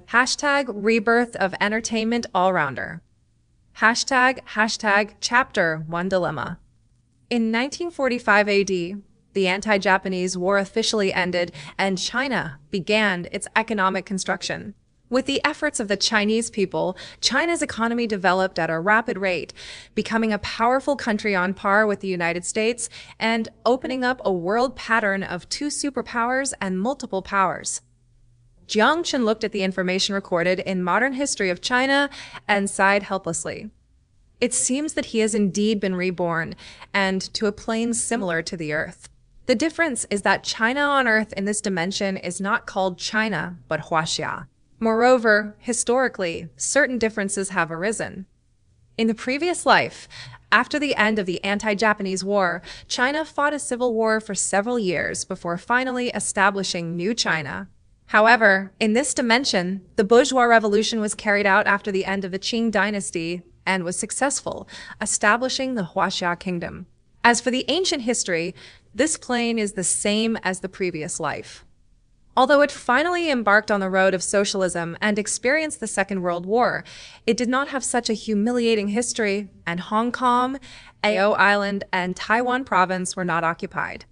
Hashtag rebirth of entertainment all-rounder. Hashtag chapter 1 dilemma. In 1945 AD, the anti-Japanese war officially ended and China began its economic construction. With the efforts of the Chinese people, China's economy developed at a rapid rate, becoming a powerful country on par with the United States and opening up a world pattern of two superpowers and multiple powers. Jiang Chen looked at the information recorded in modern history of China and sighed helplessly. It seems that he has indeed been reborn, and to a plane similar to the Earth. The difference is that China on Earth in this dimension is not called China, but Huaxia. Moreover, historically, certain differences have arisen. In the previous life, after the end of the anti-Japanese war, China fought a civil war for several years before finally establishing New China. However, in this dimension, the bourgeois revolution was carried out after the end of the Qing dynasty and was successful, establishing the Huaxia kingdom. As for the ancient history, this plane is the same as the previous life. Although it finally embarked on the road of socialism and experienced the Second World War, it did not have such a humiliating history, and Hong Kong, Ao Island, and Taiwan province were not occupied.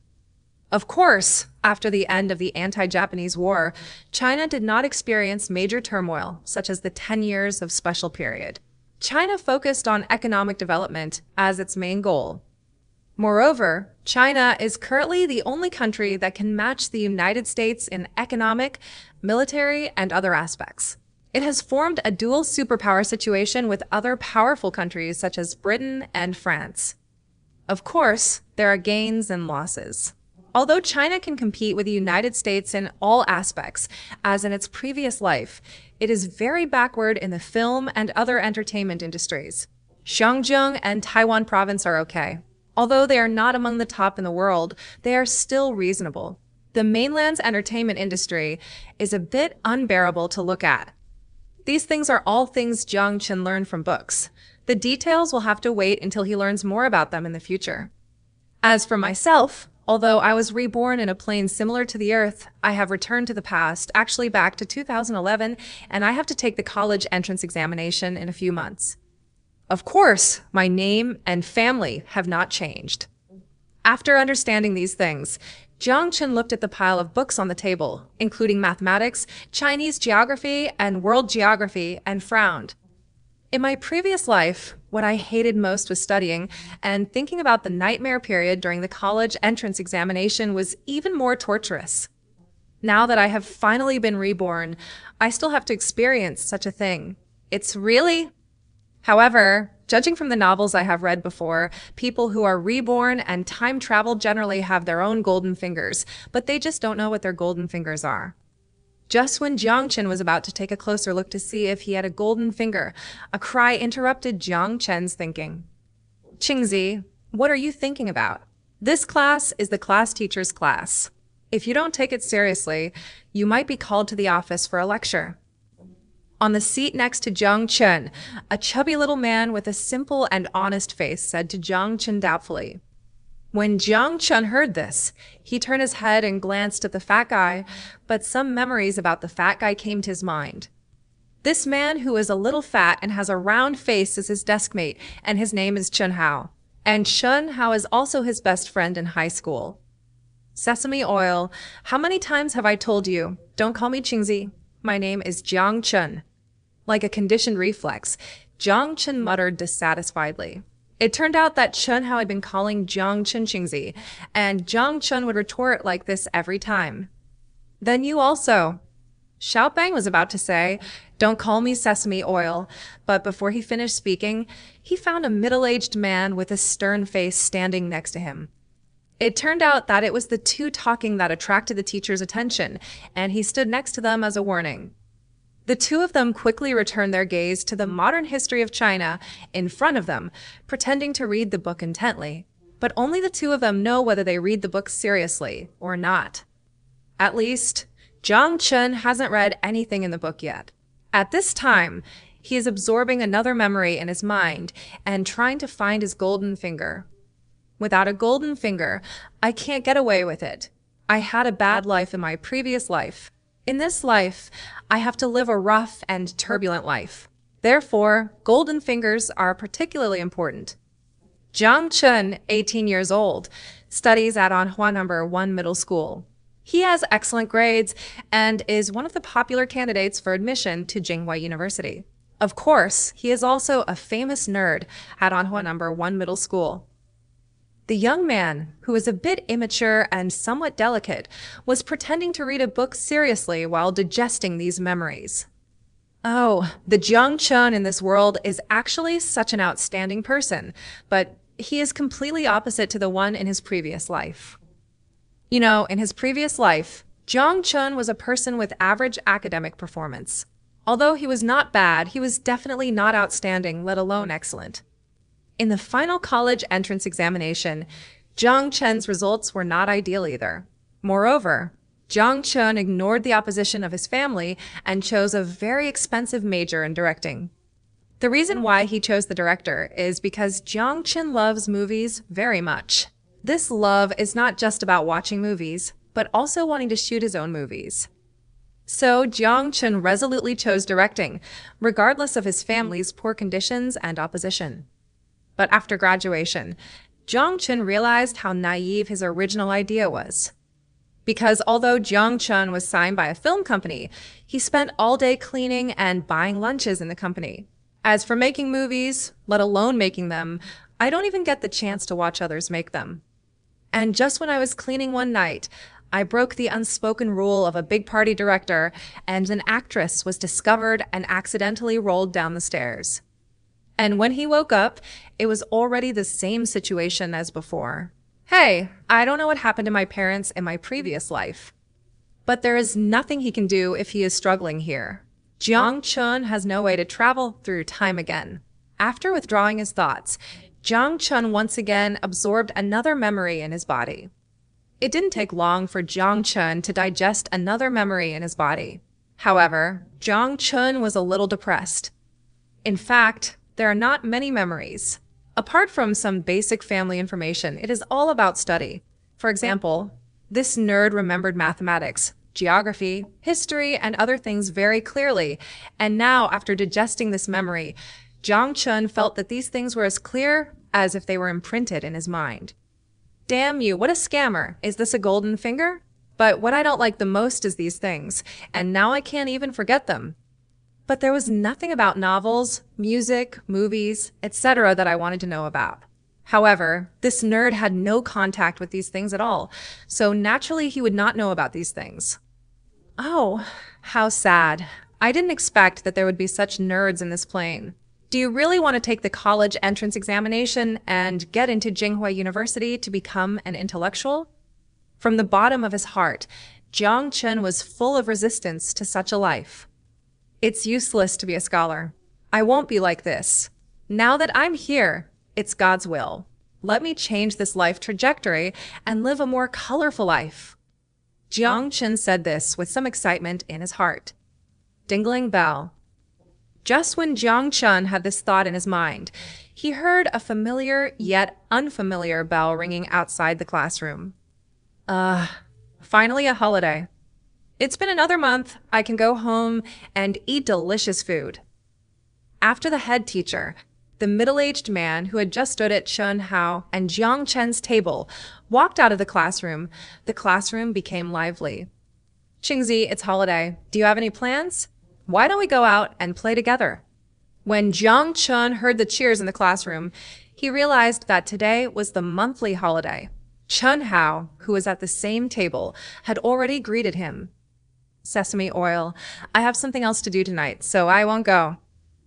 Of course, after the end of the anti-Japanese war, China did not experience major turmoil, such as the 10 years of special period. China focused on economic development as its main goal. Moreover, China is currently the only country that can match the United States in economic, military, and other aspects. It has formed a dual superpower situation with other powerful countries such as Britain and France. Of course, there are gains and losses. Although China can compete with the United States in all aspects, as in its previous life, it is very backward in the film and other entertainment industries. Shanghai and Taiwan province are okay. Although they are not among the top in the world, they are still reasonable. The mainland's entertainment industry is a bit unbearable to look at. These things are all things Jiang Chen learned from books. The details will have to wait until he learns more about them in the future. As for myself, although I was reborn in a plane similar to the Earth, I have returned to the past, actually back to 2011, and I have to take the college entrance examination in a few months. Of course, my name and family have not changed. After understanding these things, Jiang Chen looked at the pile of books on the table, including mathematics, Chinese geography, and world geography, and frowned. In my previous life, what I hated most was studying, and thinking about the nightmare period during the college entrance examination was even more torturous. Now that I have finally been reborn, I still have to experience such a thing. It's really... However, judging from the novels I have read before, people who are reborn and time travel generally have their own golden fingers, but they just don't know what their golden fingers are. Just when Jiang Chen was about to take a closer look to see if he had a golden finger, a cry interrupted Jiang Chen's thinking. Qingzi, what are you thinking about? This class is the class teacher's class. If you don't take it seriously, you might be called to the office for a lecture. On the seat next to Jiang Chen, a chubby little man with a simple and honest face said to Jiang Chen doubtfully. When Jiang Chen heard this, he turned his head and glanced at the fat guy, but some memories about the fat guy came to his mind. This man who is a little fat and has a round face is his desk mate, and his name is Chen Hao. And Chen Hao is also his best friend in high school. Sesame oil, how many times have I told you, don't call me Qingzi, my name is Jiang Chen. Like a conditioned reflex, Jiang Chen muttered dissatisfiedly. It turned out that Chen Hao had been calling Jiang Chen Qingzi, and Jiang Chen would retort like this every time. Then you also. Xiaobang was about to say, don't call me sesame oil, but before he finished speaking, he found a middle-aged man with a stern face standing next to him. It turned out that it was the two talking that attracted the teacher's attention, and he stood next to them as a warning. The two of them quickly returned their gaze to the modern history of China in front of them, pretending to read the book intently. But only the two of them know whether they read the book seriously or not. At least, Jiang Chen hasn't read anything in the book yet. At this time, he is absorbing another memory in his mind and trying to find his golden finger. Without a golden finger, I can't get away with it. I had a bad life in my previous life. In this life, I have to live a rough and turbulent life. Therefore, golden fingers are particularly important. Jiang Chun, 18 years old, studies at Anhua No. 1 Middle School. He has excellent grades and is one of the popular candidates for admission to Tsinghua University. Of course, he is also a famous nerd at Anhua No. 1 Middle School. The young man, who is a bit immature and somewhat delicate, was pretending to read a book seriously while digesting these memories. Oh, the Jiang Chun in this world is actually such an outstanding person, but he is completely opposite to the one in his previous life. You know, in his previous life, Jiang Chun was a person with average academic performance. Although he was not bad, he was definitely not outstanding, let alone excellent. In the final college entrance examination, Jiang Chun's results were not ideal either. Moreover, Jiang Chun ignored the opposition of his family and chose a very expensive major in directing. The reason why he chose the director is because Jiang Chun loves movies very much. This love is not just about watching movies, but also wanting to shoot his own movies. So Jiang Chun resolutely chose directing, regardless of his family's poor conditions and opposition. But after graduation, Jiang Chun realized how naive his original idea was. Because although Jiang Chun was signed by a film company, he spent all day cleaning and buying lunches in the company. As for making movies, let alone making them, I don't even get the chance to watch others make them. And just when I was cleaning one night, I broke the unspoken rule of a big party director, and an actress was discovered and accidentally rolled down the stairs. And when he woke up, it was already the same situation as before. Hey, I don't know what happened to my parents in my previous life, but there is nothing he can do if he is struggling here. Jiang Chun has no way to travel through time again. After withdrawing his thoughts, Jiang Chun once again absorbed another memory in his body. It didn't take long for Jiang Chun to digest another memory in his body. However, Jiang Chun was a little depressed. In fact, there are not many memories. Apart from some basic family information, it is all about study. For example, this nerd remembered mathematics, geography, history, and other things very clearly. And now, after digesting this memory, Jiang Chun felt that these things were as clear as if they were imprinted in his mind. Damn you, what a scammer. Is this a golden finger? But what I don't like the most is these things, and now I can't even forget them. But there was nothing about novels, music, movies, etc. that I wanted to know about. However, this nerd had no contact with these things at all, so naturally he would not know about these things. Oh, how sad. I didn't expect that there would be such nerds in this plane. Do you really want to take the college entrance examination and get into Tsinghua University to become an intellectual? From the bottom of his heart, Jiang Chun was full of resistance to such a life. It's useless to be a scholar. I won't be like this. Now that I'm here, it's God's will. Let me change this life trajectory and live a more colorful life. Jiang Chun said this with some excitement in his heart. Dingling bell. Just when Jiang Chun had this thought in his mind, he heard a familiar yet unfamiliar bell ringing outside the classroom. Finally a holiday. It's been another month. I can go home and eat delicious food. After the head teacher, the middle-aged man who had just stood at Chun Hao and Jiang Chun's table, walked out of the classroom became lively. Qingzi, it's holiday. Do you have any plans? Why don't we go out and play together? When Jiang Chun heard the cheers in the classroom, he realized that today was the monthly holiday. Chun Hao, who was at the same table, had already greeted him. Sesame oil. I have something else to do tonight, so I won't go.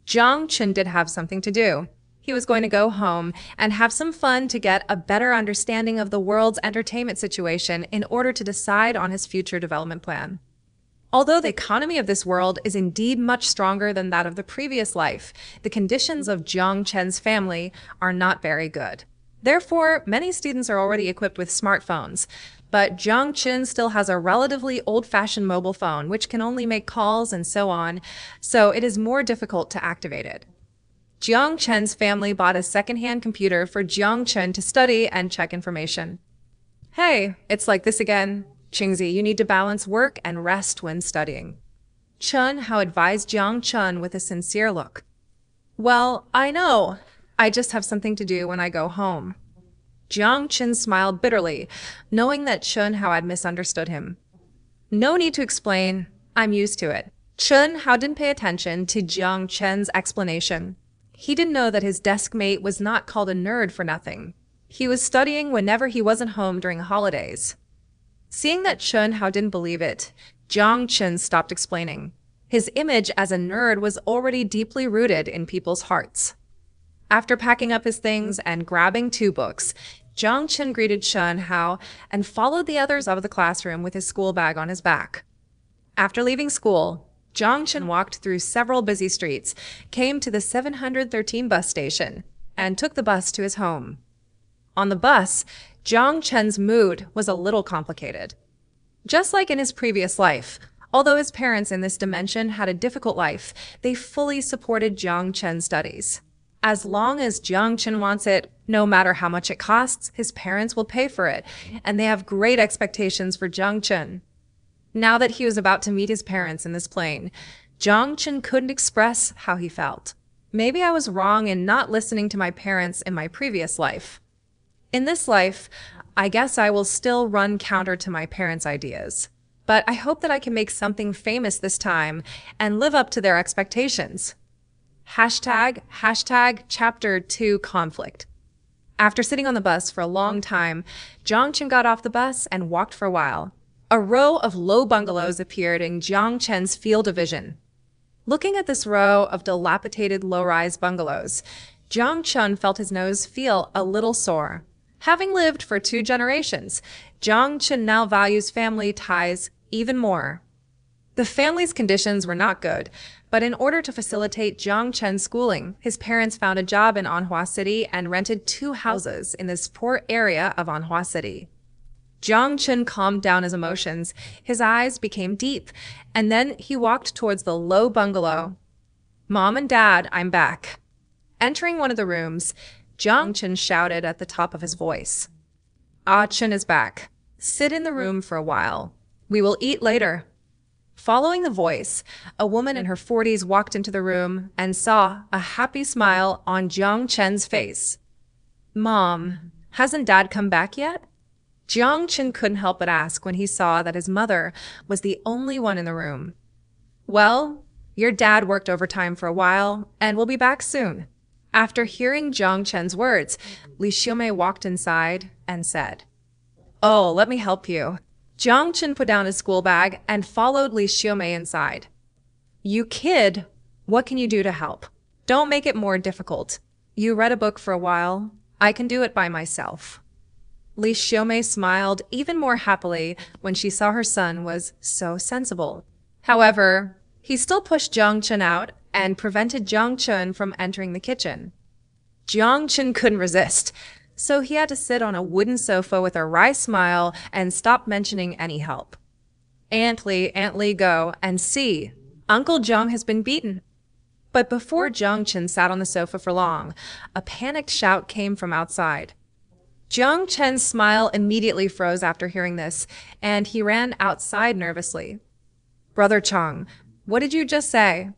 Jiang Chun did have something to do. He was going to go home and have some fun to get a better understanding of the world's entertainment situation in order to decide on his future development plan. Although the economy of this world is indeed much stronger than that of the previous life, the conditions of Jiang Chun's family are not very good. Therefore, many students are already equipped with smartphones, but Jiang Chun still has a relatively old-fashioned mobile phone which can only make calls and so on, so it is more difficult to activate it. Jiang Chun's family bought a second-hand computer for Jiang Chun to study and check information. Hey, it's like this again. Qingzi, you need to balance work and rest when studying. Chun Hao advised Jiang Chun with a sincere look. Well, I know. I just have something to do when I go home. Jiang Chun smiled bitterly, knowing that Chun Hao had misunderstood him. No need to explain. I'm used to it. Chun Hao didn't pay attention to Jiang Chun's explanation. He didn't know that his desk mate was not called a nerd for nothing. He was studying whenever he wasn't home during holidays. Seeing that Chun Hao didn't believe it, Jiang Chun stopped explaining. His image as a nerd was already deeply rooted in people's hearts. After packing up his things and grabbing 2 books, Jiang Chun greeted Chun Hao and followed the others out of the classroom with his school bag on his back. After leaving school, Jiang Chun walked through several busy streets, came to the 713 bus station, and took the bus to his home. On the bus, Jiang Chun's mood was a little complicated. Just like in his previous life, although his parents in this dimension had a difficult life, they fully supported Jiang Chun's studies. As long as Jiang Chun wants it, no matter how much it costs, his parents will pay for it, and they have great expectations for Jiang Chun. Now that he was about to meet his parents in this plane, Jiang Chun couldn't express how he felt. Maybe I was wrong in not listening to my parents in my previous life. In this life, I guess I will still run counter to my parents' ideas. But I hope that I can make something famous this time and live up to their expectations. Hashtag Chapter 2 Conflict. After sitting on the bus for a long time, Jiang Chun got off the bus and walked for a while. A row of low bungalows appeared in Jiang Chun's field of vision. Looking at this row of dilapidated low-rise bungalows, Jiang Chun felt his nose feel a little sore. Having lived for 2 generations, Jiang Chun now values family ties even more. The family's conditions were not good, but in order to facilitate Jiang Chun's schooling, his parents found a job in Anhua City and rented 2 houses in this poor area of Anhua City. Jiang Chun calmed down his emotions, his eyes became deep, and then he walked towards the low bungalow. Mom and Dad, I'm back. Entering one of the rooms, Jiang Chun shouted at the top of his voice. Chun is back. Sit in the room for a while. We will eat later. Following the voice, a woman in her 40s walked into the room and saw a happy smile on Jiang Chun's face. Mom, hasn't Dad come back yet? Jiang Chun couldn't help but ask when he saw that his mother was the only one in the room. Well, your dad worked overtime for a while and will be back soon. After hearing Jiang Chun's words, Li Xiumei walked inside and said, Oh, let me help you. Jiang Chun put down his school bag and followed Li Xiumei inside. You kid, what can you do to help? Don't make it more difficult. You read a book for a while. I can do it by myself. Li Xiumei smiled even more happily when she saw her son was so sensible. However, he still pushed Jiang Chun out and prevented Jiang Chun from entering the kitchen. Jiang Chun couldn't resist, so he had to sit on a wooden sofa with a wry smile and stop mentioning any help. Aunt Li, go and see. Uncle Jiang has been beaten. But before Jiang Chun sat on the sofa for long, a panicked shout came from outside. Jiang Chun's smile immediately froze after hearing this, and he ran outside nervously. Brother Chang, what did you just say?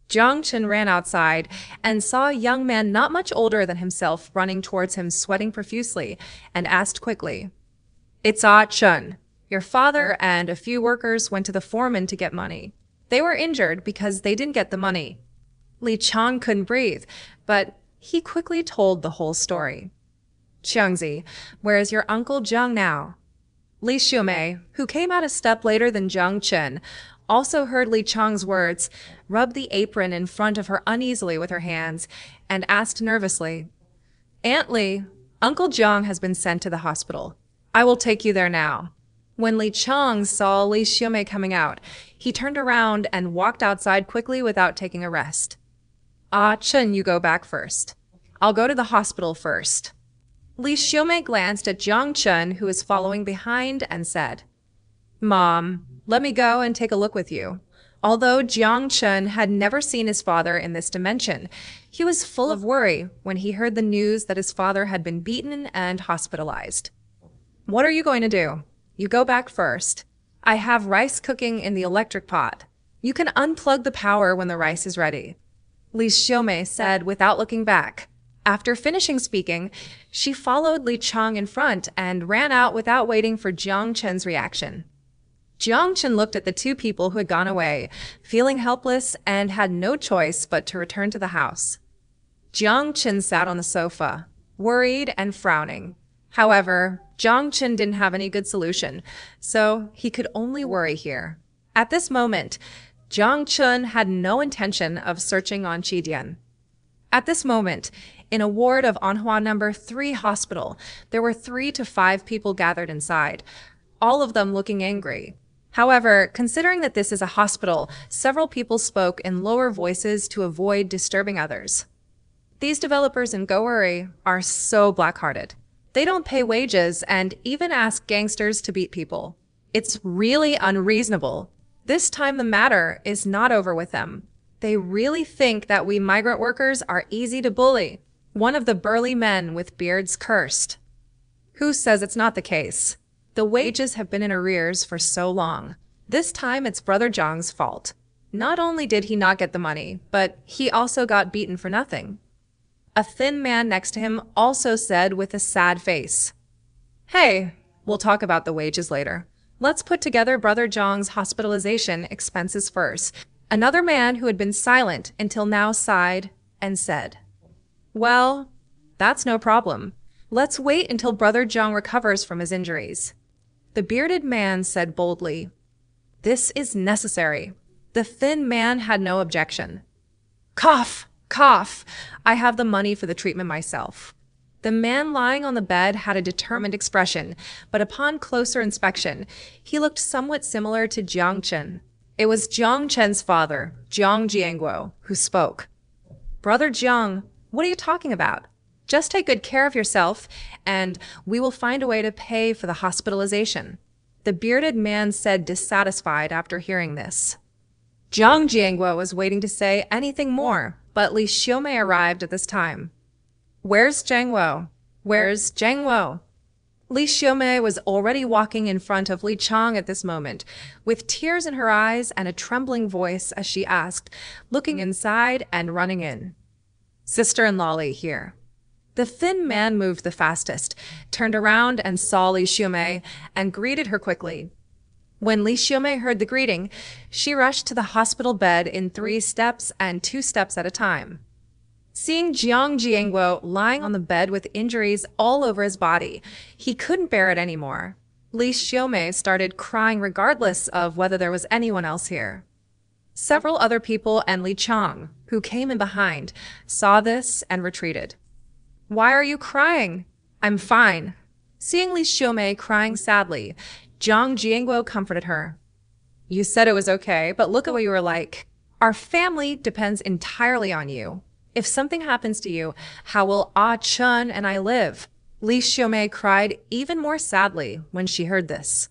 Jiang Chun ran outside and saw a young man not much older than himself running towards him, sweating profusely, and asked quickly, It's Chun. Your father and a few workers went to the foreman to get money. They were injured because they didn't get the money. Li Chang couldn't breathe, but he quickly told the whole story. Xiangzi, where is your Uncle Jiang now? Li Xiumei, who came out a step later than Jiang Chun, also heard Li Chang's words, rubbed the apron in front of her uneasily with her hands, and asked nervously, Aunt Li, Uncle Jiang has been sent to the hospital. I will take you there now. When Li Chang saw Li Xiumei coming out, he turned around and walked outside quickly without taking a rest. Chun, you go back first. I'll go to the hospital first. Li Xiumei glanced at Jiang Chun, who was following behind, and said, Mom, let me go and take a look with you. Although Jiang Chun had never seen his father in this dimension, he was full of worry when he heard the news that his father had been beaten and hospitalized. What are you going to do? You go back first. I have rice cooking in the electric pot. You can unplug the power when the rice is ready, Li Xiaomei said without looking back. After finishing speaking, she followed Li Chang in front and ran out without waiting for Jiang Chen's reaction. Jiang Chen looked at the two people who had gone away, feeling helpless and had no choice but to return to the house. Jiang Chen sat on the sofa, worried and frowning. However, Jiang Chen didn't have any good solution, so he could only worry here. At this moment, Jiang Chen had no intention of searching on Qidian. At this moment, in a ward of Anhua number 3 hospital, there were 3 to 5 people gathered inside, all of them looking angry. However, considering that this is a hospital, several people spoke in lower voices to avoid disturbing others. These developers in Gowuri are so black-hearted. They don't pay wages and even ask gangsters to beat people. It's really unreasonable. This time the matter is not over with them. They really think that we migrant workers are easy to bully. One of the burly men with beards cursed. Who says it's not the case? The wages have been in arrears for so long. This time it's Brother Zhang's fault. Not only did he not get the money, but he also got beaten for nothing. A thin man next to him also said with a sad face, "Hey, we'll talk about the wages later. Let's put together Brother Zhang's hospitalization expenses first." Another man who had been silent until now sighed and said, "Well, that's no problem. Let's wait until Brother Zhang recovers from his injuries." The bearded man said boldly, "This is necessary." The thin man had no objection. "Cough, cough. I have the money for the treatment myself." The man lying on the bed had a determined expression, but upon closer inspection, he looked somewhat similar to Jiang Chen. It was Jiang Chen's father, Jiang Jianguo, who spoke. "Brother Jiang, what are you talking about? Just take good care of yourself, and we will find a way to pay for the hospitalization." The bearded man said dissatisfied after hearing this. Jiang Jianguo was waiting to say anything more, but Li Xiaomei arrived at this time. "Where's Jianguo? Where's Jianguo?" Li Xiaomei was already walking in front of Li Chang at this moment, with tears in her eyes and a trembling voice as she asked, looking inside and running in. "Sister-in-law Li here." The thin man moved the fastest, turned around and saw Li Xiaomei, and greeted her quickly. When Li Xiaomei heard the greeting, she rushed to the hospital bed in 3 steps and 2 steps at a time. Seeing Jiang Jianguo lying on the bed with injuries all over his body, he couldn't bear it anymore. Li Xiaomei started crying regardless of whether there was anyone else here. Several other people and Li Chang, who came in behind, saw this and retreated. "Why are you crying?" "I'm fine." Seeing Li Xiaomei crying sadly, Jiang Jianguo comforted her. "You said it was okay, but look at what you were like. Our family depends entirely on you. If something happens to you, how will Ah Chun and I live?" Li Xiaomei cried even more sadly when she heard this.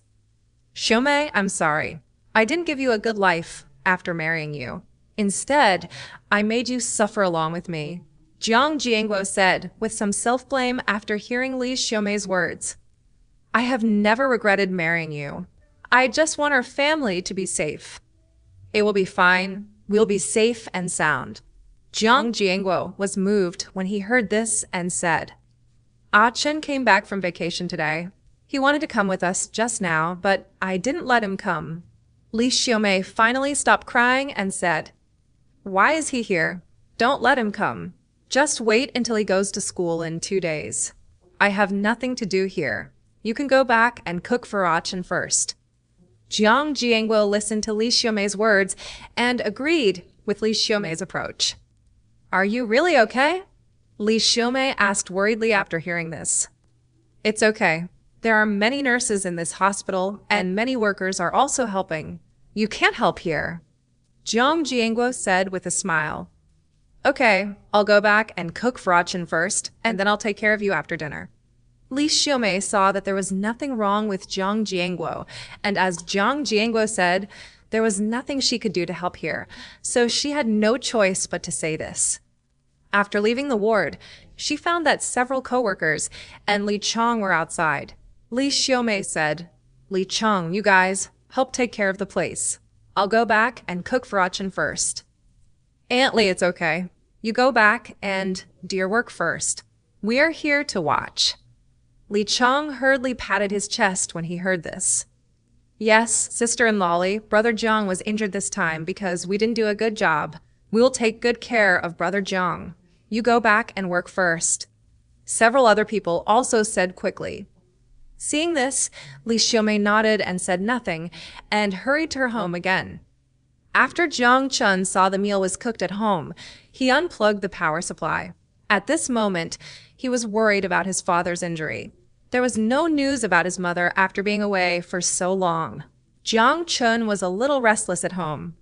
"Xiaomei, I'm sorry. I didn't give you a good life after marrying you. Instead, I made you suffer along with me," Jiang Jianguo said with some self-blame after hearing Li Xiaomei's words. "I have never regretted marrying you. I just want our family to be safe." "It will be fine. We'll be safe and sound." Jiang Jianguo was moved when he heard this and said, "Ah Chen came back from vacation today. He wanted to come with us just now, but I didn't let him come." Li Xiaomei finally stopped crying and said, "Why is he here? Don't let him come. Just wait until he goes to school in 2 days. I have nothing to do here. You can go back and cook for Ah Chen first." Jiang Jianguo listened to Li Xiaomei's words and agreed with Li Xiaomei's approach. "Are you really okay?" Li Xiaomei asked worriedly after hearing this. "It's okay. There are many nurses in this hospital, and many workers are also helping. You can't help here," Jiang Jianguo said with a smile. "Okay, I'll go back and cook for Ah Chen first, and then I'll take care of you after dinner." Li Xiaomei saw that there was nothing wrong with Jiang Jianguo, and as Jiang Jianguo said, there was nothing she could do to help here, so she had no choice but to say this. After leaving the ward, she found that several co-workers and Li Chang were outside. Li Xiaomei said, "Li Chang, you guys, help take care of the place. I'll go back and cook for Achin first. Aunt Lee, it's okay. You go back and do your work first. We are here to watch. Li Chong hurriedly patted his chest when he heard this. Yes, sister-in-law Li, Brother Jiang was injured this time because we didn't do a good job. We will take good care of Brother Jiang. You go back and work first. Several other people also said quickly. Seeing this, Li Xiaomei nodded and said nothing, and hurried to her home again. After Jiang Chun saw the meal was cooked at home, he unplugged the power supply. At this moment, he was worried about his father's injury. There was no news about his mother after being away for so long. Jiang Chun was a little restless at home.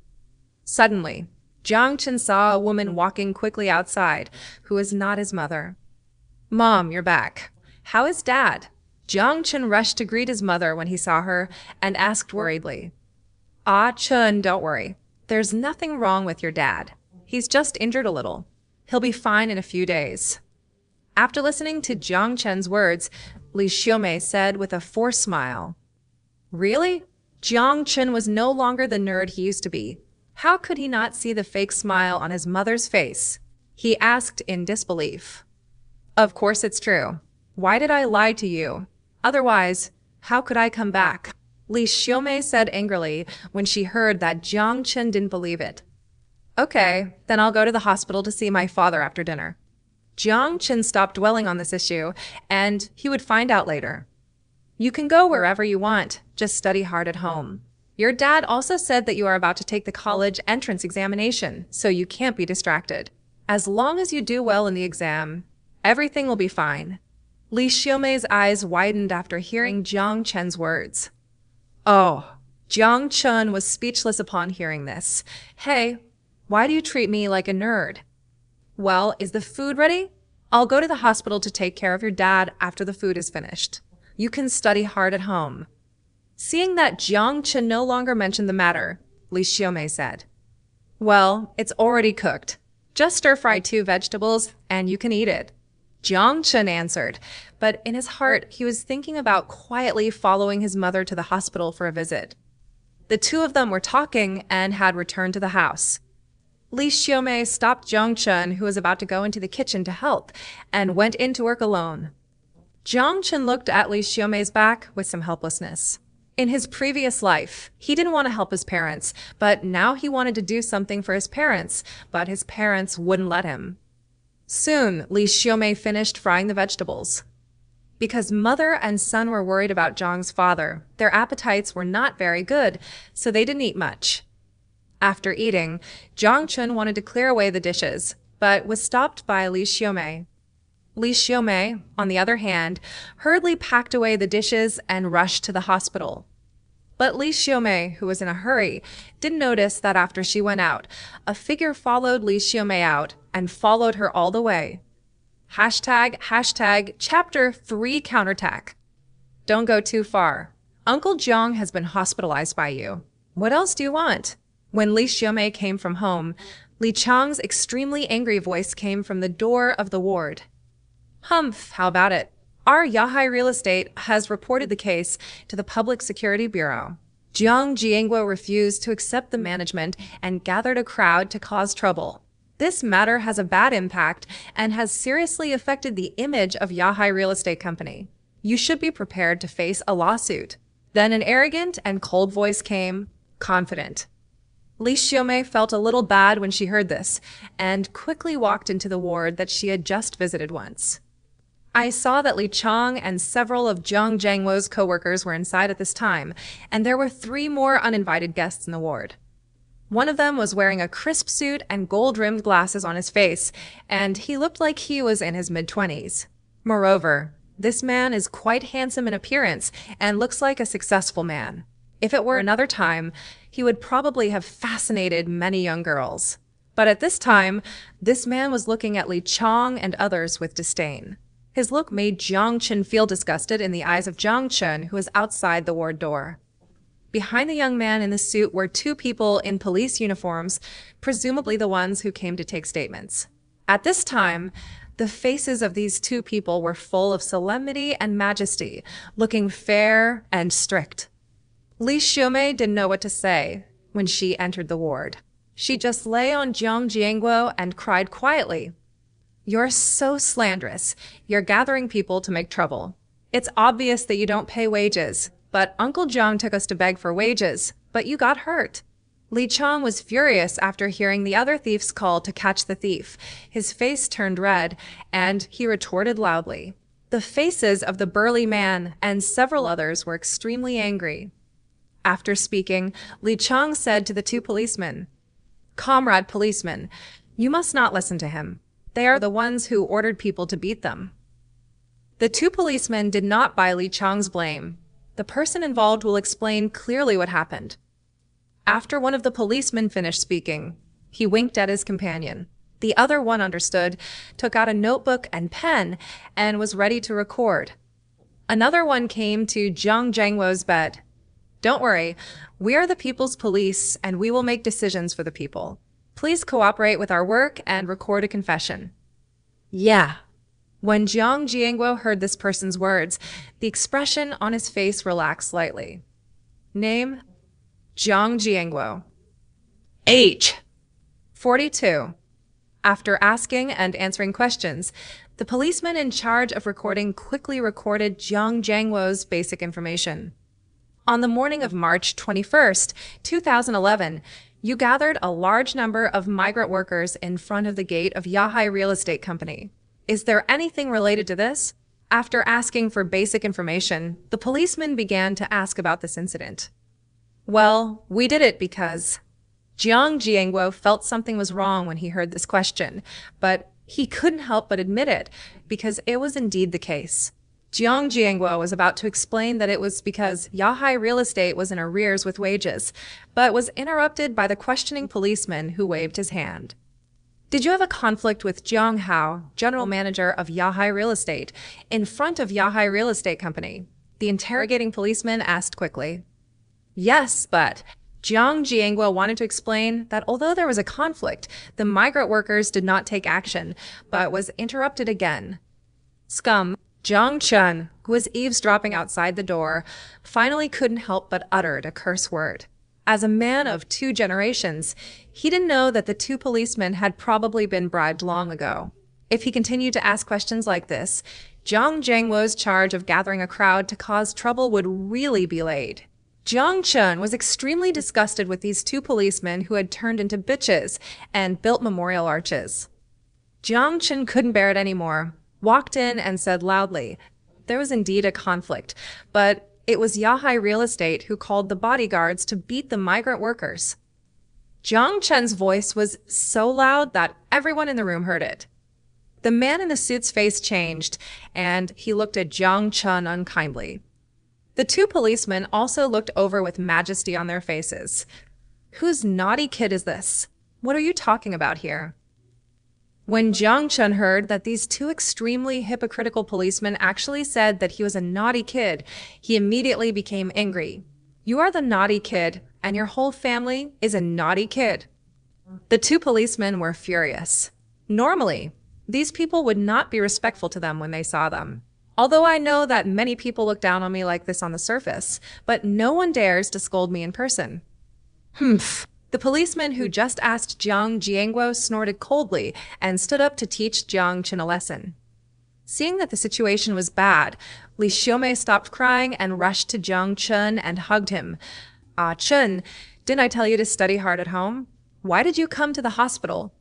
Suddenly, Jiang Chun saw a woman walking quickly outside, who was not his mother. Mom, you're back. How is Dad? Jiang Chun rushed to greet his mother when he saw her and asked worriedly. Ah, Chun, don't worry. There's nothing wrong with your dad. He's just injured a little. He'll be fine in a few days. After listening to Jiang Chun's words, Li Xiaomei said with a forced smile. Really? Jiang Chun was no longer the nerd he used to be. How could he not see the fake smile on his mother's face? He asked in disbelief. Of course it's true. Why did I lie to you? Otherwise, how could I come back? Li Xiaomei said angrily when she heard that Jiang Chun didn't believe it. Okay, then I'll go to the hospital to see my father after dinner. Jiang Chun stopped dwelling on this issue, and he would find out later. You can go wherever you want, just study hard at home. Your dad also said that you are about to take the college entrance examination, so you can't be distracted. As long as you do well in the exam, everything will be fine. Li Xiaomei's eyes widened after hearing Jiang Chun's words. Oh, Jiang Chun was speechless upon hearing this. Hey, why do you treat me like a nerd? Well, is the food ready? I'll go to the hospital to take care of your dad after the food is finished. You can study hard at home. Seeing that Jiang Chun no longer mentioned the matter, Li Xiaomei said, Well, it's already cooked. Just stir-fry 2 vegetables and you can eat it. Jiang Chun answered, but in his heart, he was thinking about quietly following his mother to the hospital for a visit. The two of them were talking and had returned to the house. Li Xiaomei stopped Jiang Chun, who was about to go into the kitchen to help, and went in to work alone. Jiang Chun looked at Li Xiaomei's back with some helplessness. In his previous life, he didn't want to help his parents, but now he wanted to do something for his parents, but his parents wouldn't let him. Soon, Li Xiaomei finished frying the vegetables. Because mother and son were worried about Jiang's father, their appetites were not very good, so they didn't eat much. After eating, Jiang Chun wanted to clear away the dishes, but was stopped by Li Xiaomei. Li Xiaomei, on the other hand, hurriedly packed away the dishes and rushed to the hospital. But Li Xiaomei, who was in a hurry, didn't notice that after she went out, a figure followed Li Xiaomei out and followed her all the way. #, Chapter 3 Counterattack. Don't go too far. Uncle Jiang has been hospitalized by you. What else do you want? When Li Xiaomei came from home, Li Chang's extremely angry voice came from the door of the ward. Humph, how about it? Our Yahai Real Estate has reported the case to the Public Security Bureau. Jiang Jiangguo refused to accept the management and gathered a crowd to cause trouble. This matter has a bad impact and has seriously affected the image of Yahai Real Estate Company. You should be prepared to face a lawsuit. Then an arrogant and cold voice came, confident. Li Xiaomei felt a little bad when she heard this, and quickly walked into the ward that she had just visited once. I saw that Li Chang and several of Jiang Jiangguo's co-workers were inside at this time, and there were 3 more uninvited guests in the ward. One of them was wearing a crisp suit and gold-rimmed glasses on his face, and he looked like he was in his mid-20s. Moreover, this man is quite handsome in appearance and looks like a successful man. If it were another time, he would probably have fascinated many young girls. But at this time, this man was looking at Li Chang and others with disdain. His look made Jiang Chun feel disgusted in the eyes of Jiang Chun, who was outside the ward door. Behind the young man in the suit were 2 people in police uniforms, presumably the ones who came to take statements. At this time, the faces of these 2 people were full of solemnity and majesty, looking fair and strict. Li Xiaomei didn't know what to say. when she entered the ward. She just lay on Jiang Jianguo and cried quietly. "You're so slanderous. You're gathering people to make trouble. It's obvious that you don't pay wages, but Uncle Jiang took us to beg for wages, but you got hurt." Li Chong was furious after hearing the other thief's call to catch the thief. His face turned red, and he retorted loudly. The faces of the burly man and several others were extremely angry. After speaking, Li Chong said to the two policemen, "Comrade policeman, you must not listen to him. They are the ones who ordered people to beat them." The two policemen did not buy Li Chong's blame. The person involved will explain clearly what happened. After one of the policemen finished speaking, he winked at his companion. The other one understood, took out a notebook and pen, and was ready to record. Another one came to Jiang Jianguo's bed. "Don't worry, we are the people's police, and we will make decisions for the people. Please cooperate with our work and record a confession." "Yeah." When Jiang Jianguo heard this person's words, the expression on his face relaxed slightly. Name? Jiang Jianguo. Age? 42. After asking and answering questions, the policeman in charge of recording quickly recorded Jiang Jianguo's basic information. On the morning of March 21st, 2011, you gathered a large number of migrant workers in front of the gate of Yahai Real Estate Company. Is there anything related to this? After asking for basic information, the policeman began to ask about this incident. "Well, we did it because..." Jiang Jianguo felt something was wrong when he heard this question, but he couldn't help but admit it, because it was indeed the case. Jiang Jianguo was about to explain that it was because Yahai Real Estate was in arrears with wages, but was interrupted by the questioning policeman who waved his hand. "Did you have a conflict with Jiang Hao, general manager of Yahai Real Estate, in front of Yahai Real Estate Company?" the interrogating policeman asked quickly. "Yes, but..." Jiang Jianguo wanted to explain that although there was a conflict, the migrant workers did not take action, but was interrupted again. Scum. Jiang Chen, who was eavesdropping outside the door, finally couldn't help but uttered a curse word. As a man of 2 generations, he didn't know that the 2 policemen had probably been bribed long ago. If he continued to ask questions like this, Jiang Jianguo's charge of gathering a crowd to cause trouble would really be laid. Jiang Chen was extremely disgusted with these 2 policemen who had turned into bitches and built memorial arches. Jiang Chen couldn't bear it anymore, walked in and said loudly, there was indeed a conflict, but it was Yahai Real Estate who called the bodyguards to beat the migrant workers. Jiang Chen's voice was so loud that everyone in the room heard it. The man in the suit's face changed, and he looked at Jiang Chen unkindly. The 2 policemen also looked over with majesty on their faces. "Whose naughty kid is this? What are you talking about here?" When Jiang Chen heard that these 2 extremely hypocritical policemen actually said that he was a naughty kid, he immediately became angry. "You are the naughty kid, and your whole family is a naughty kid." The 2 policemen were furious. Normally, these people would not be respectful to them when they saw them. Although I know that many people look down on me like this on the surface, but no one dares to scold me in person. Humph. The policeman who just asked Jiang Jianguo snorted coldly and stood up to teach Jiang Chen a lesson. Seeing that the situation was bad, Li Xiaomei stopped crying and rushed to Jiang Chen and hugged him. "Ah, Chen, didn't I tell you to study hard at home? Why did you come to the hospital?"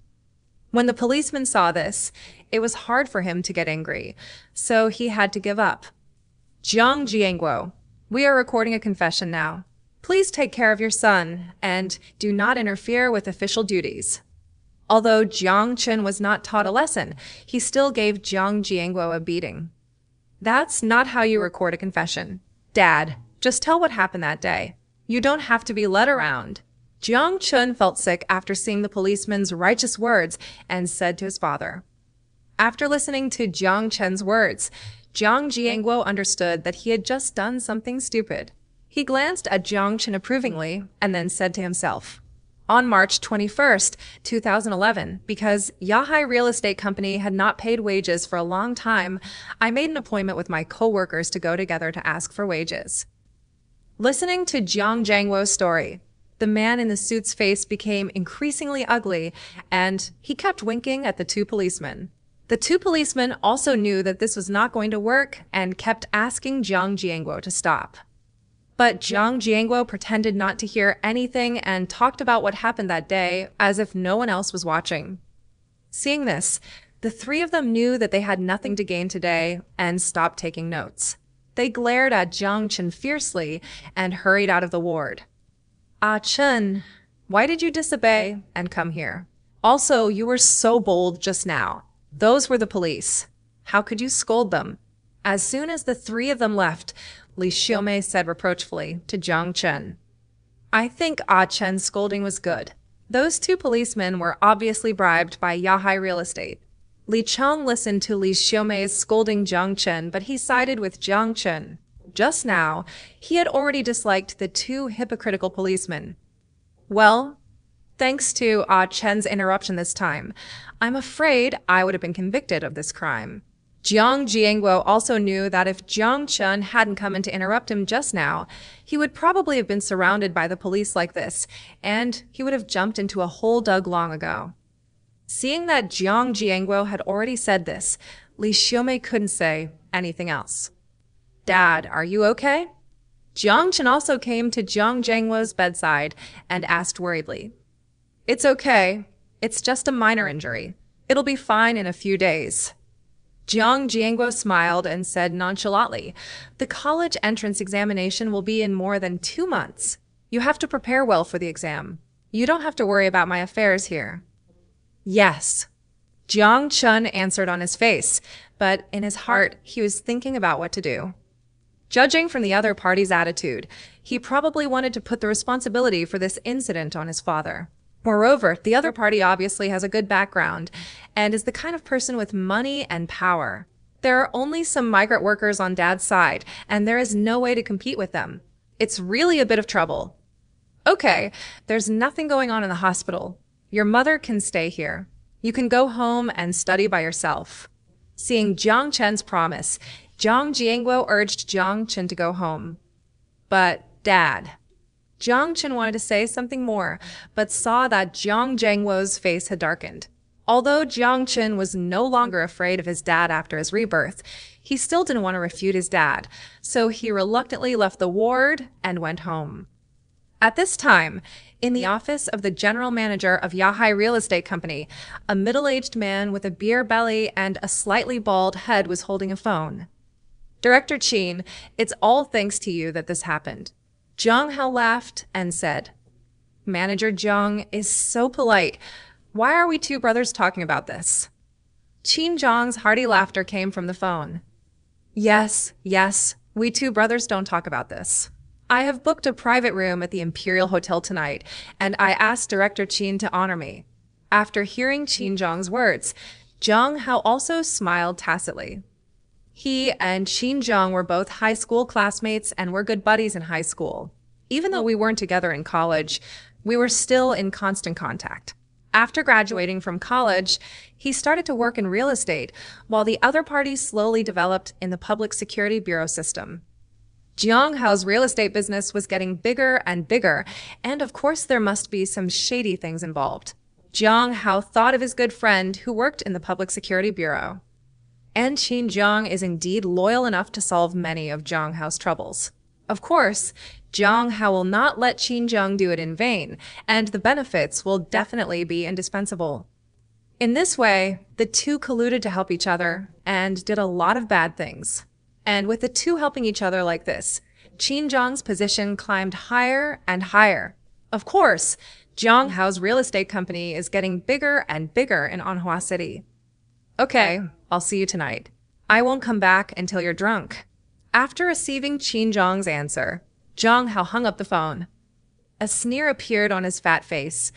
When the policeman saw this, it was hard for him to get angry, so he had to give up. "Jiang Jianguo, we are recording a confession now. Please take care of your son, and do not interfere with official duties." Although Jiang Chen was not taught a lesson, he still gave Jiang Jianguo a beating. "That's not how you record a confession. Dad, just tell what happened that day. You don't have to be led around." Jiang Chen felt sick after seeing the policeman's righteous words and said to his father. After listening to Jiang Chen's words, Jiang Jianguo understood that he had just done something stupid. He glanced at Jiang Chen approvingly and then said to himself, "On March 21st, 2011, because Yahai Real Estate Company had not paid wages for a long time, I made an appointment with my co-workers to go together to ask for wages." Listening to Jiang Jianguo's story, The man in the suit's face became increasingly ugly, and he kept winking at the two policemen. The two policemen also knew that this was not going to work and kept asking Jiang Jianguo to stop. But Jiang Jianguo pretended not to hear anything and talked about what happened that day as if no one else was watching. Seeing this, the three of them knew that they had nothing to gain today and stopped taking notes. They glared at Jiang Chen fiercely and hurried out of the ward. Ah Chen, why did you disobey and come here? Also, you were so bold just now. Those were the police. How could you scold them? As soon as the three of them left, Li Xiaomei said reproachfully to Jiang Chen, I think Ah Chen's scolding was good. Those two policemen were obviously bribed by Yahai Real Estate. Li Cheng listened to Li Xiaomei's scolding Jiang Chen, but he sided with Jiang Chen. Just now, he had already disliked the two hypocritical policemen. Well, thanks to Ah Chen's interruption this time, I'm afraid I would have been convicted of this crime. Jiang Jianguo also knew that if Jiang Chen hadn't come in to interrupt him just now, he would probably have been surrounded by the police like this, and he would have jumped into a hole dug long ago. Seeing that Jiang Jianguo had already said this, Li Xiaomei couldn't say anything else. Dad, are you okay? Jiang Chen also came to Jiang Jianguo's bedside and asked worriedly. It's okay. It's just a minor injury. It'll be fine in a few days. Jiang Jianguo smiled and said nonchalantly, the college entrance examination will be in more than 2 months. You have to prepare well for the exam. You don't have to worry about my affairs here. Yes. Jiang Chen answered on his face, but in his heart, he was thinking about what to do. Judging from the other party's attitude, he probably wanted to put the responsibility for this incident on his father. Moreover, the other party obviously has a good background and is the kind of person with money and power. There are only some migrant workers on Dad's side, and there is no way to compete with them. It's really a bit of trouble. Okay, there's nothing going on in the hospital. Your mother can stay here. You can go home and study by yourself. Seeing Jiang Chen's promise, Jiang Jianguo urged Jiang Chen to go home. But, Dad, Jiang Chen wanted to say something more, but saw that Jiang Jianguo's face had darkened. Although Jiang Chen was no longer afraid of his dad after his rebirth, he still didn't want to refute his dad, so he reluctantly left the ward and went home. At this time, in the office of the general manager of Yahai Real Estate Company, a middle-aged man with a beer belly and a slightly bald head was holding a phone. Director Qin, it's all thanks to you that this happened. Zhang Hao laughed and said, Manager Zhang is so polite. Why are we two brothers talking about this? Qin Zhang's hearty laughter came from the phone. Yes, we two brothers don't talk about this. I have booked a private room at the Imperial Hotel tonight, and I asked Director Qin to honor me. After hearing Qin Zhang's words, Zhang Hao also smiled tacitly. He and Qin Zhang were both high school classmates and were good buddies in high school. Even though we weren't together in college, we were still in constant contact. After graduating from college, he started to work in real estate, while the other parties slowly developed in the public security bureau system. Jiang Hao's real estate business was getting bigger and bigger, and of course there must be some shady things involved. Jiang Hao thought of his good friend who worked in the public security bureau. And Qin Zhang is indeed loyal enough to solve many of Jiang Hao's troubles. Of course, Jiang Hao will not let Qin Zhang do it in vain, and the benefits will definitely be indispensable. In this way, the two colluded to help each other and did a lot of bad things. And with the two helping each other like this, Qin Zhang's position climbed higher and higher. Of course, Jiang Hao's real estate company is getting bigger and bigger in Anhua City. Okay, I'll see you tonight. I won't come back until you're drunk. After receiving Qin Zhang's answer, Jiang Hao hung up the phone. A sneer appeared on his fat face.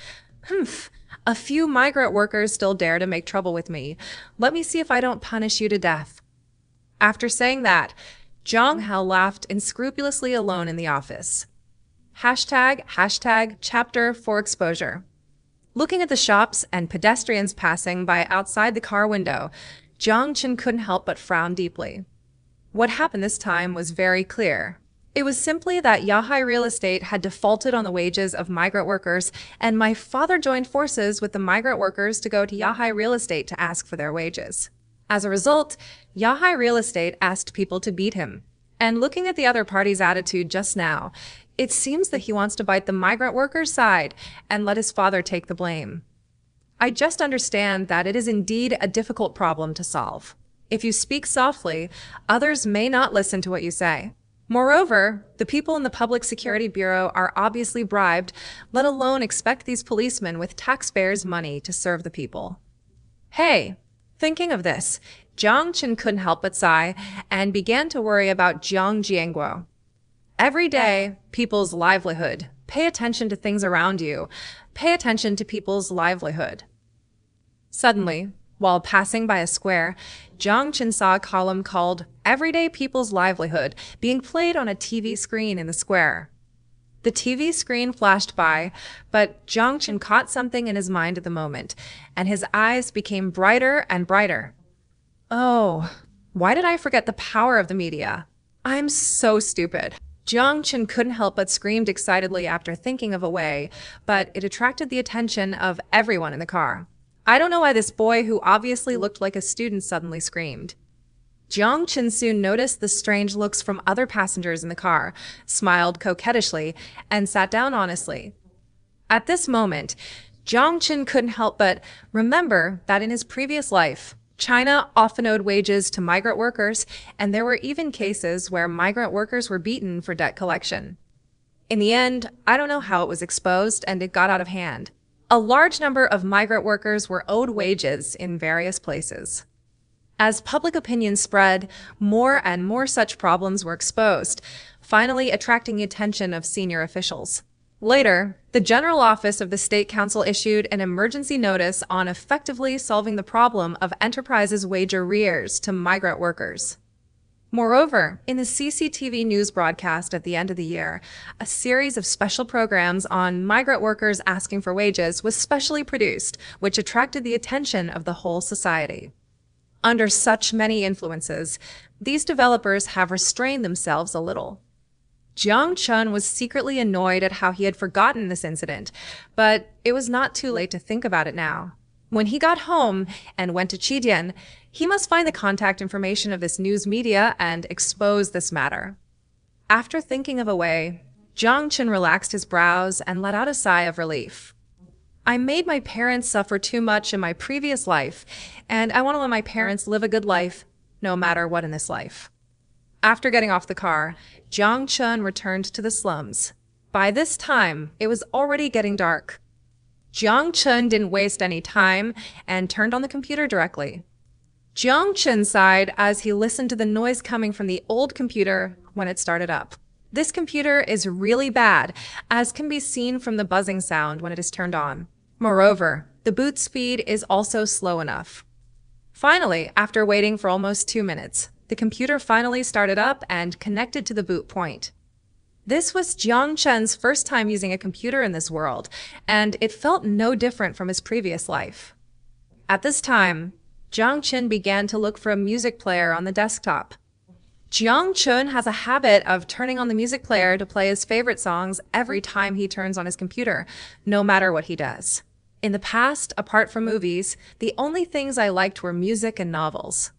A few migrant workers still dare to make trouble with me. Let me see if I don't punish you to death. After saying that, Jiang Hao laughed unscrupulously alone in the office. Hashtag chapter for exposure. Looking at the shops and pedestrians passing by outside the car window, Jiang Chen couldn't help but frown deeply. What happened this time was very clear. It was simply that Yahai Real Estate had defaulted on the wages of migrant workers, and my father joined forces with the migrant workers to go to Yahai Real Estate to ask for their wages. As a result, Yahai Real Estate asked people to beat him. And looking at the other party's attitude just now, it seems that he wants to bite the migrant workers' side and let his father take the blame. I just understand that it is indeed a difficult problem to solve. If you speak softly, others may not listen to what you say. Moreover, the people in the Public Security Bureau are obviously bribed, let alone expect these policemen with taxpayers' money to serve the people. Hey, thinking of this, Jiang Qin couldn't help but sigh and began to worry about Jiang Jianguo. Every day, people's livelihood. Pay attention to things around you. Pay attention to people's livelihood. Suddenly, while passing by a square, Jiang Qin saw a column called Everyday People's Livelihood being played on a TV screen in the square. The TV screen flashed by, but Jiang Qin caught something in his mind at the moment, and his eyes became brighter and brighter. Oh, why did I forget the power of the media? I'm so stupid. Jiang Qin couldn't help but screamed excitedly after thinking of a way, but it attracted the attention of everyone in the car. I don't know why this boy, who obviously looked like a student, suddenly screamed. Jiang Qin soon noticed the strange looks from other passengers in the car, smiled coquettishly, and sat down honestly. At this moment, Jiang Qin couldn't help but remember that in his previous life, China often owed wages to migrant workers, and there were even cases where migrant workers were beaten for debt collection. In the end, I don't know how it was exposed, and it got out of hand. A large number of migrant workers were owed wages in various places. As public opinion spread, more and more such problems were exposed, finally attracting the attention of senior officials. Later, the General Office of the State Council issued an emergency notice on effectively solving the problem of enterprises' wage arrears to migrant workers. Moreover, in the CCTV news broadcast at the end of the year, a series of special programs on migrant workers asking for wages was specially produced, which attracted the attention of the whole society. Under such many influences, these developers have restrained themselves a little. Jiang Qin was secretly annoyed at how he had forgotten this incident, but it was not too late to think about it now. When he got home and went to Qidian, he must find the contact information of this news media and expose this matter. After thinking of a way, Jiang Qin relaxed his brows and let out a sigh of relief. I made my parents suffer too much in my previous life, and I want to let my parents live a good life, no matter what in this life. After getting off the car, Jiang Qin returned to the slums. By this time, it was already getting dark. Jiang Qin didn't waste any time and turned on the computer directly. Jiang Qin sighed as he listened to the noise coming from the old computer when it started up. This computer is really bad, as can be seen from the buzzing sound when it is turned on. Moreover, the boot speed is also slow enough. Finally, after waiting for almost 2 minutes, the computer finally started up and connected to the boot point. This was Jiang Qin's first time using a computer in this world, and it felt no different from his previous life. At this time, Jiang Qin began to look for a music player on the desktop. Jiang Qin has a habit of turning on the music player to play his favorite songs every time he turns on his computer, no matter what he does. In the past, apart from movies, the only things I liked were music and novels.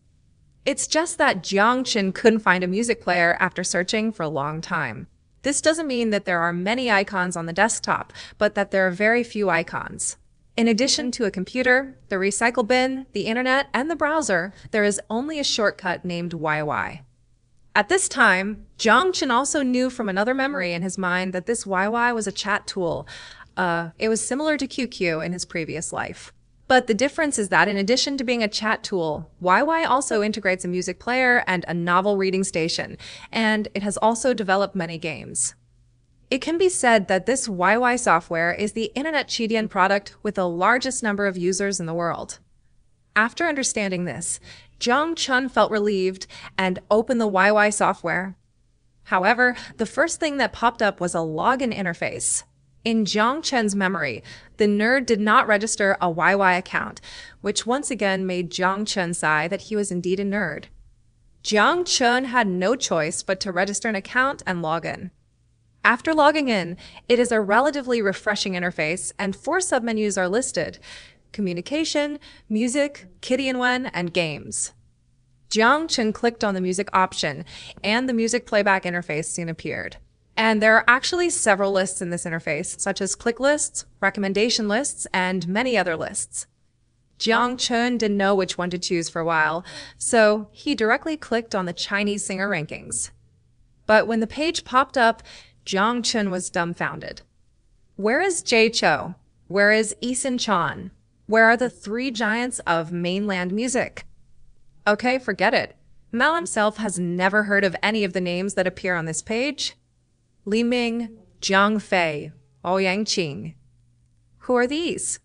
It's just that Jiang Qin couldn't find a music player after searching for a long time. This doesn't mean that there are many icons on the desktop, but that there are very few icons. In addition to a computer, the recycle bin, the internet, and the browser, there is only a shortcut named YY. At this time, Jiang Qin also knew from another memory in his mind that this YY was a chat tool. It was similar to QQ in his previous life. But the difference is that in addition to being a chat tool, YY also integrates a music player and a novel reading station, and it has also developed many games. It can be said that this YY software is the Internet Qidian product with the largest number of users in the world. After understanding this, Jiang Qin felt relieved and opened the YY software. However, the first thing that popped up was a login interface. In Jiang Qin's memory, the nerd did not register a YY account, which once again made Jiang Qin sigh that he was indeed a nerd. Jiang Chun had no choice but to register an account and log in. After logging in, it is a relatively refreshing interface, and 4 submenus are listed: communication, music, Kitty and Wen, and games. Jiang Chun clicked on the music option, and the music playback interface scene appeared. And there are actually several lists in this interface, such as click lists, recommendation lists, and many other lists. Jiang Chun didn't know which one to choose for a while, so he directly clicked on the Chinese singer rankings. But when the page popped up, Jiang Chun was dumbfounded. Where is Jay Chou? Where is Eason Chan? Where are the 3 giants of mainland music? Okay, forget it. Mao himself has never heard of any of the names that appear on this page. Li Ming, Jiang Fei, Ouyang Qing. Who are these?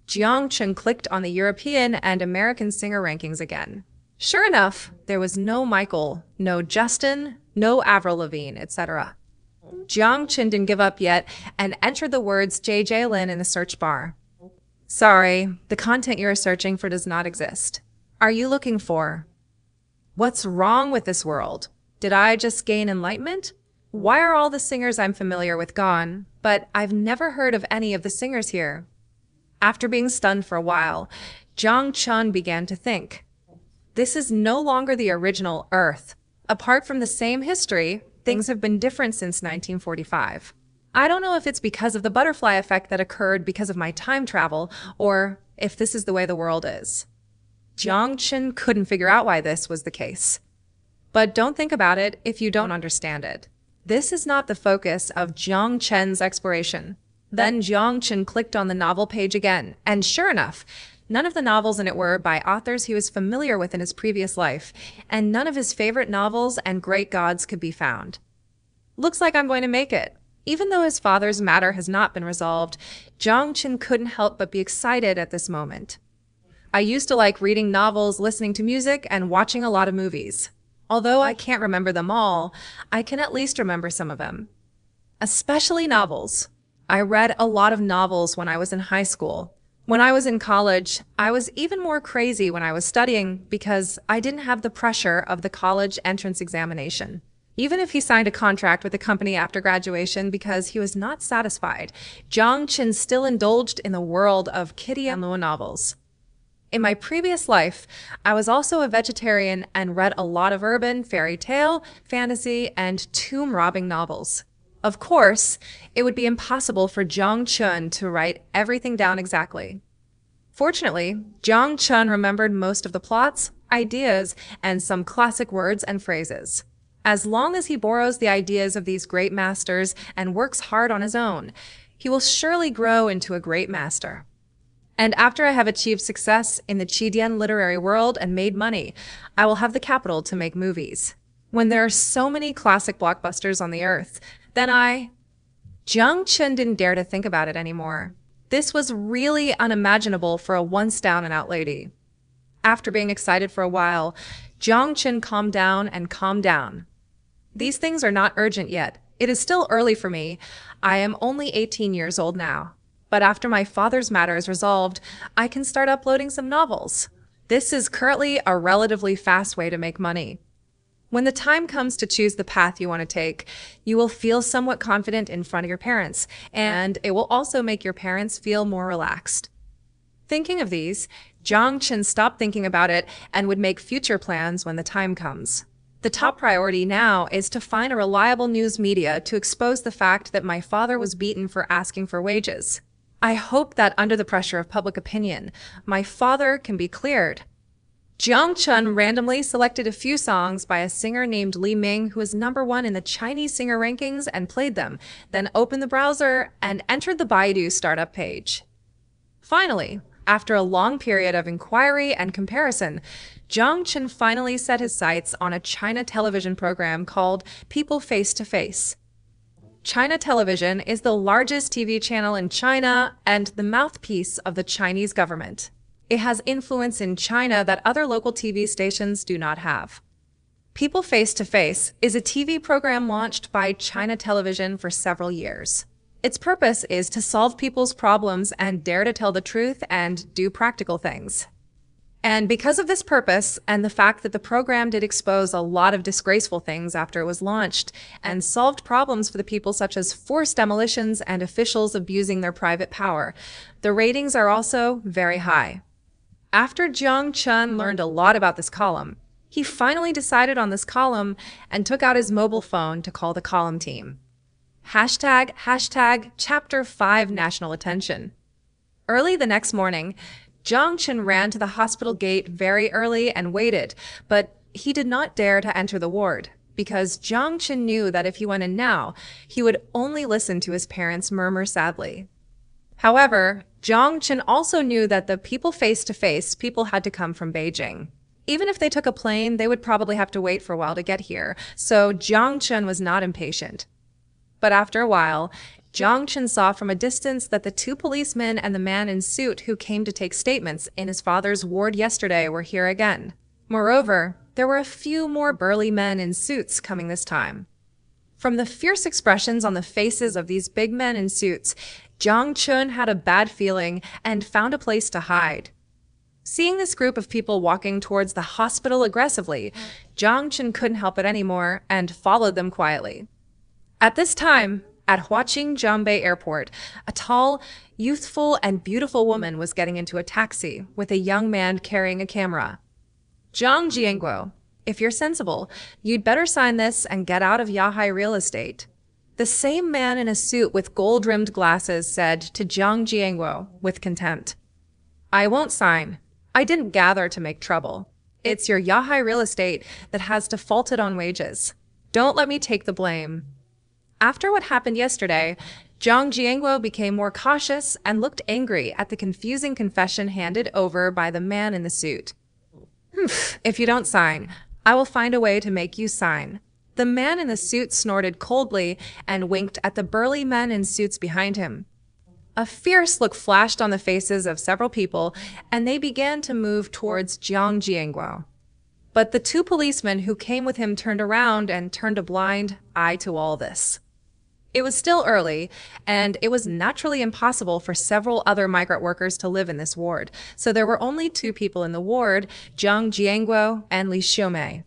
Jiang Chun clicked on the European and American singer rankings again. Sure enough, there was no Michael, no Justin, no Avril Lavigne, etc. Jiang Chun didn't give up yet and entered the words JJ Lin in the search bar. Sorry, the content you're searching for does not exist. Are you looking for? What's wrong with this world? Did I just gain enlightenment? Why are all the singers I'm familiar with gone, but I've never heard of any of the singers here? After being stunned for a while, Jiang Chun began to think. This is no longer the original Earth. Apart from the same history, things have been different since 1945. I don't know if it's because of the butterfly effect that occurred because of my time travel, or if this is the way the world is. Jiang Chun couldn't figure out why this was the case. But don't think about it if you don't understand it. This is not the focus of Jiang Chun's exploration. Then Jiang Chun clicked on the novel page again, and sure enough, none of the novels in it were by authors he was familiar with in his previous life, and none of his favorite novels and great gods could be found. Looks like I'm going to make it. Even though his father's matter has not been resolved, Jiang Chun couldn't help but be excited at this moment. I used to like reading novels, listening to music, and watching a lot of movies. Although I can't remember them all, I can at least remember some of them. Especially novels. I read a lot of novels when I was in high school. When I was in college, I was even more crazy when I was studying because I didn't have the pressure of the college entrance examination. Even if he signed a contract with the company after graduation because he was not satisfied, Jiang Chun still indulged in the world of Kitty and Lua novels. In my previous life, I was also a vegetarian and read a lot of urban, fairy tale, fantasy, and tomb-robbing novels. Of course, it would be impossible for Jiang Chun to write everything down exactly. Fortunately, Jiang Chun remembered most of the plots, ideas, and some classic words and phrases. As long as he borrows the ideas of these great masters and works hard on his own, he will surely grow into a great master. And after I have achieved success in the Qidian literary world and made money, I will have the capital to make movies. When there are so many classic blockbusters on the earth, then Jiang Chun didn't dare to think about it anymore. This was really unimaginable for a once-down and out lady. After being excited for a while, Jiang Chun calmed down and calmed down. These things are not urgent yet. It is still early for me. I am only 18 years old now. But after my father's matter is resolved, I can start uploading some novels. This is currently a relatively fast way to make money. When the time comes to choose the path you want to take, you will feel somewhat confident in front of your parents, and it will also make your parents feel more relaxed. Thinking of these, Jiang Chun stopped thinking about it and would make future plans when the time comes. The top priority now is to find a reliable news media to expose the fact that my father was beaten for asking for wages. I hope that under the pressure of public opinion, my father can be cleared. Jiang Chun randomly selected a few songs by a singer named Li Ming who is #1 in the Chinese singer rankings and played them, then opened the browser and entered the Baidu startup page. Finally, after a long period of inquiry and comparison, Jiang Chun finally set his sights on a China television program called People Face to Face. China Television is the largest TV channel in China and the mouthpiece of the Chinese government. It has influence in China that other local TV stations do not have. People Face to Face is a TV program launched by China Television for several years. Its purpose is to solve people's problems and dare to tell the truth and do practical things. And because of this purpose and the fact that the program did expose a lot of disgraceful things after it was launched and solved problems for the people such as forced demolitions and officials abusing their private power, the ratings are also very high. After Jiang Chun learned a lot about this column, he finally decided on this column and took out his mobile phone to call the column team. Hashtag Chapter 5 National Attention. Early the next morning, Jiang Chun ran to the hospital gate very early and waited, but he did not dare to enter the ward because Jiang Chun knew that if he went in now, he would only listen to his parents murmur sadly. However, Jiang Chun also knew that the people face-to-face people had to come from Beijing. Even if they took a plane, they would probably have to wait for a while to get here, so Jiang Chun was not impatient. But after a while, Jiang Chun saw from a distance that the two policemen and the man in suit who came to take statements in his father's ward yesterday were here again. Moreover, there were a few more burly men in suits coming this time. From the fierce expressions on the faces of these big men in suits, Jiang Chun had a bad feeling and found a place to hide. Seeing this group of people walking towards the hospital aggressively, Jiang Chun couldn't help it anymore and followed them quietly. At this time, at Huaqing Jiangbei Airport, a tall, youthful, and beautiful woman was getting into a taxi with a young man carrying a camera. Zhang Jianguo, if you're sensible, you'd better sign this and get out of Yahai real estate. The same man in a suit with gold-rimmed glasses said to Zhang Jianguo with contempt. I won't sign. I didn't gather to make trouble. It's your Yahai real estate that has defaulted on wages. Don't let me take the blame. After what happened yesterday, Zhang Jianguo became more cautious and looked angry at the confusing confession handed over by the man in the suit. If you don't sign, I will find a way to make you sign. The man in the suit snorted coldly and winked at the burly men in suits behind him. A fierce look flashed on the faces of several people, and they began to move towards Zhang Jianguo. But the two policemen who came with him turned around and turned a blind eye to all this. It was still early, and it was naturally impossible for several other migrant workers to live in this ward, so there were only two people in the ward, Zhang Jianguo and Li Xiumei.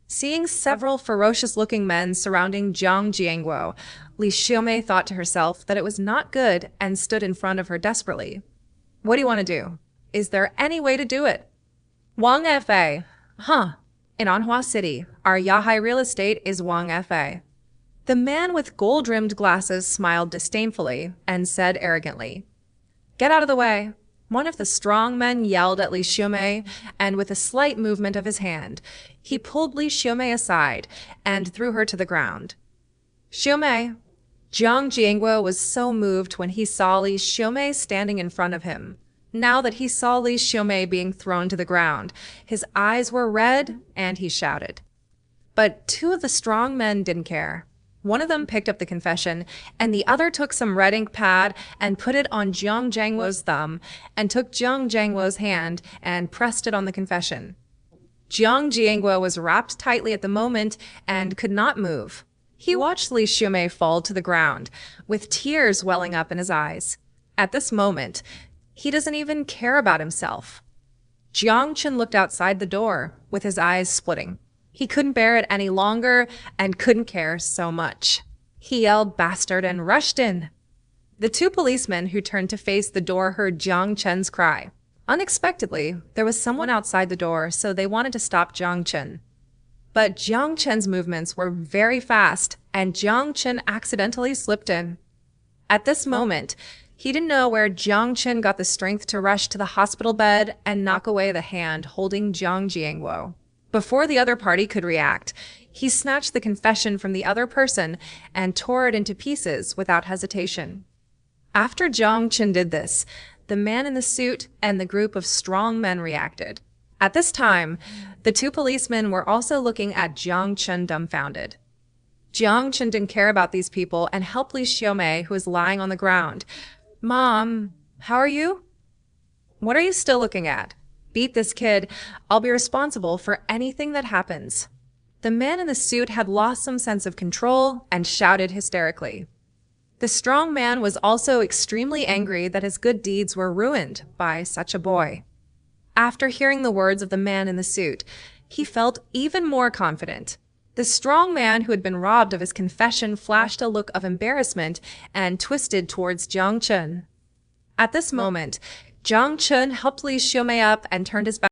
Seeing several ferocious-looking men surrounding Zhang Jianguo, Li Xiumei thought to herself that it was not good and stood in front of her desperately. What do you want to do? Is there any way to do it? Wang Fa. In Anhua City, our Yahai real estate is Wang Fa. The man with gold-rimmed glasses smiled disdainfully and said arrogantly, Get out of the way. One of the strong men yelled at Li Xiumei, and with a slight movement of his hand, he pulled Li Xiumei aside and threw her to the ground. Xiumei. Zhang Jianguo was so moved when he saw Li Xiumei standing in front of him. Now that he saw Li Xiumei being thrown to the ground, his eyes were red and he shouted. But two of the strong men didn't care. One of them picked up the confession, and the other took some red ink pad and put it on Zhang Jianguo's thumb and took Zhang Jianguo's hand and pressed it on the confession. Zhang Jianguo was wrapped tightly at the moment and could not move. He watched Li Xiumei fall to the ground, with tears welling up in his eyes. At this moment, he doesn't even care about himself. Jiang Chun looked outside the door, with his eyes splitting. He couldn't bear it any longer and couldn't care so much. He yelled bastard and rushed in. The two policemen who turned to face the door heard Jiang Chun's cry. Unexpectedly, there was someone outside the door, so they wanted to stop Jiang Chun. But Jiang Chun's movements were very fast, and Jiang Chun accidentally slipped in. At this moment, he didn't know where Jiang Chun got the strength to rush to the hospital bed and knock away the hand holding Zhang Jianguo. Before the other party could react, he snatched the confession from the other person and tore it into pieces without hesitation. After Jiang Chun did this, the man in the suit and the group of strong men reacted. At this time, the two policemen were also looking at Jiang Chun dumbfounded. Jiang Chun didn't care about these people and helped Li Xiumei, who was lying on the ground. Mom, how are you? What are you still looking at? Beat this kid. I'll be responsible for anything that happens. The man in the suit had lost some sense of control and shouted hysterically. The strong man was also extremely angry that his good deeds were ruined by such a boy. After hearing the words of the man in the suit, he felt even more confident. The strong man who had been robbed of his confession flashed a look of embarrassment and twisted towards Jiang Chen. At this moment, Jiang Chen helped Li Xiumei up and turned his back